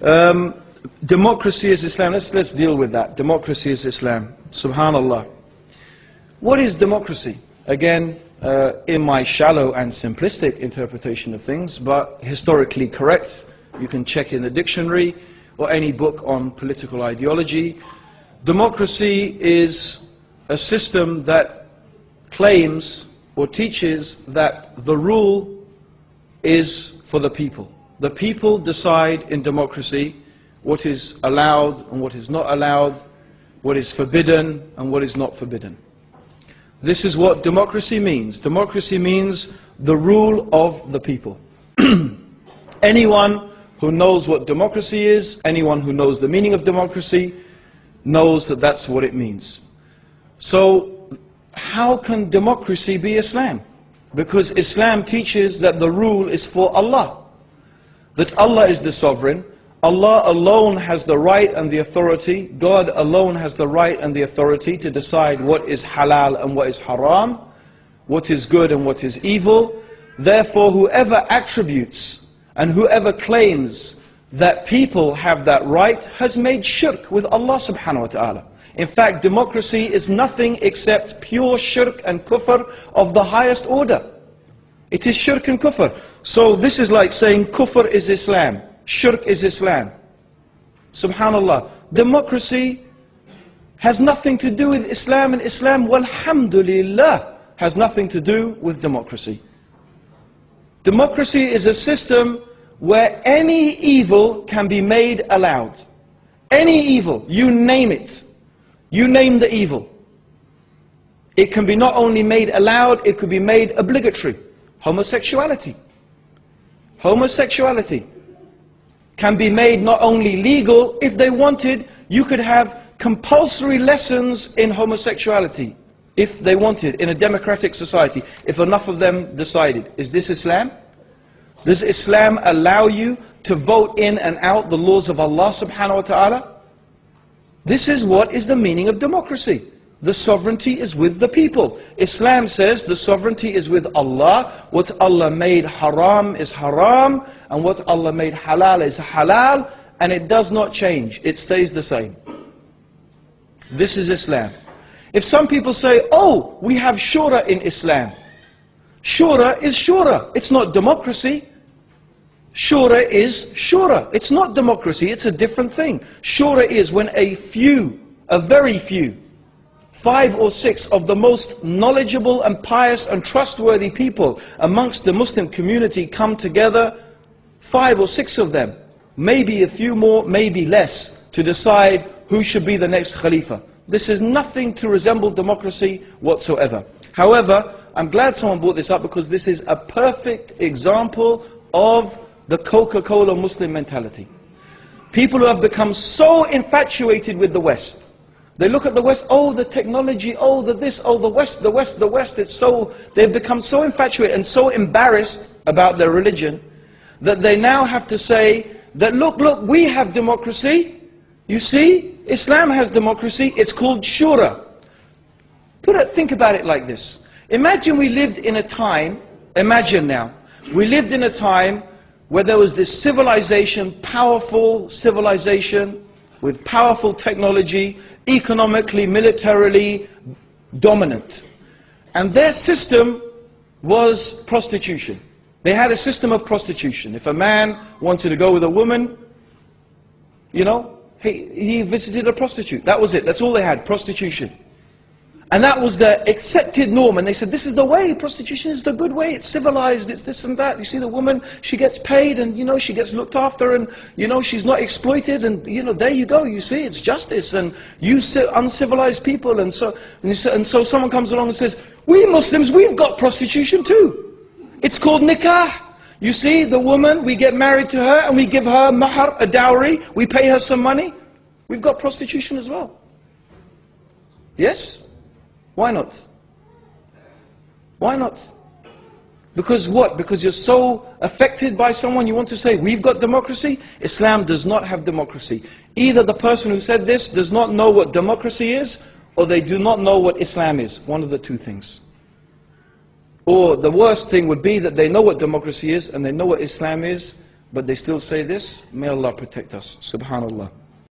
Democracy is Islam. Let's deal with that. Democracy is Islam. Subhanallah. What is democracy? Again, in my shallow and simplistic interpretation of things, but historically correct. You can check in the dictionary or any book on political ideology. Democracy is a system that claims or teaches that the rule is for the people. The people decide in democracy what is allowed and what is not allowed, what is forbidden and what is not forbidden. This is what democracy means. Democracy means the rule of the people. Anyone who knows what democracy is, anyone who knows the meaning of democracy, knows that that's what it means. So, how can democracy be Islam? Because Islam teaches that the rule is for Allah. That Allah is the sovereign. Allah alone has the right and the authority. God alone has the right and the authority to decide what is halal and what is haram, what is good and what is evil. Therefore, whoever attributes and whoever claims that people have that right has made shirk with Allah subhanahu wa ta'ala. In fact, democracy is nothing except pure shirk and kufr of the highest order. It is shirk and kufr. So this is like saying kufr is Islam, shirk is Islam. Subhanallah. Democracy has nothing to do with Islam, and Islam, walhamdulillah, has nothing to do with democracy. Democracy is a system where any evil can be made allowed. Any evil, you name it. You name the evil. It can be not only made allowed, it could be made obligatory. Homosexuality. Homosexuality can be made not only legal, if they wanted, you could have compulsory lessons in homosexuality, if they wanted, in a democratic society, if enough of them decided. Is this Islam? Does Islam allow you to vote in and out the laws of Allah subhanahu wa ta'ala? This is what is the meaning of democracy. The sovereignty is with the people. Islam says the sovereignty is with Allah. What Allah made haram is haram, and what Allah made halal is halal, and it does not change. It stays the same. This is Islam. If some people say, oh, we have shura in Islam. Shura is shura. It's not democracy. Shura is shura. It's not democracy. It's a different thing. Shura is when a few, a very few, 5 or 6 of the most knowledgeable and pious and trustworthy people amongst the Muslim community come together, 5 or 6 of them, maybe a few more, maybe less, to decide who should be the next Khalifa. This is nothing to resemble democracy whatsoever. However, I'm glad someone brought this up, because this is a perfect example of the Coca-Cola Muslim mentality. People who have become so infatuated with the West. They look at the West, oh, the technology, oh, the this, oh, the West, the West, the West. It's so, they've become so infatuated and so embarrassed about their religion that they now have to say that, look, we have democracy. You see, Islam has democracy. It's called shura. Think about it like this. Imagine we lived in a time, imagine now, we lived in a time where there was this civilization, powerful civilization, with powerful technology, economically, militarily dominant. And their system was prostitution. They had a system of prostitution. If a man wanted to go with a woman, you know, he visited a prostitute. That was it. That's all they had, prostitution. And that was the accepted norm. And they said, this is the way, prostitution is the good way, it's civilized, it's this and that. You see the woman, she gets paid and, you know, she gets looked after and, you know, she's not exploited and, you know, there you go, you see, it's justice. And you uncivilized people. And so someone comes along and says, we Muslims, we've got prostitution too. It's called nikah. You see, the woman, we get married to her and we give her mahar, a dowry, we pay her some money. We've got prostitution as well. Yes? Why not? Why not? Because what? Because you're so affected by someone, you want to say, we've got democracy? Islam does not have democracy. Either the person who said this does not know what democracy is, or they do not know what Islam is. One of the two things. Or the worst thing would be that they know what democracy is, and they know what Islam is, But they still say this. May Allah protect us. Subhanallah.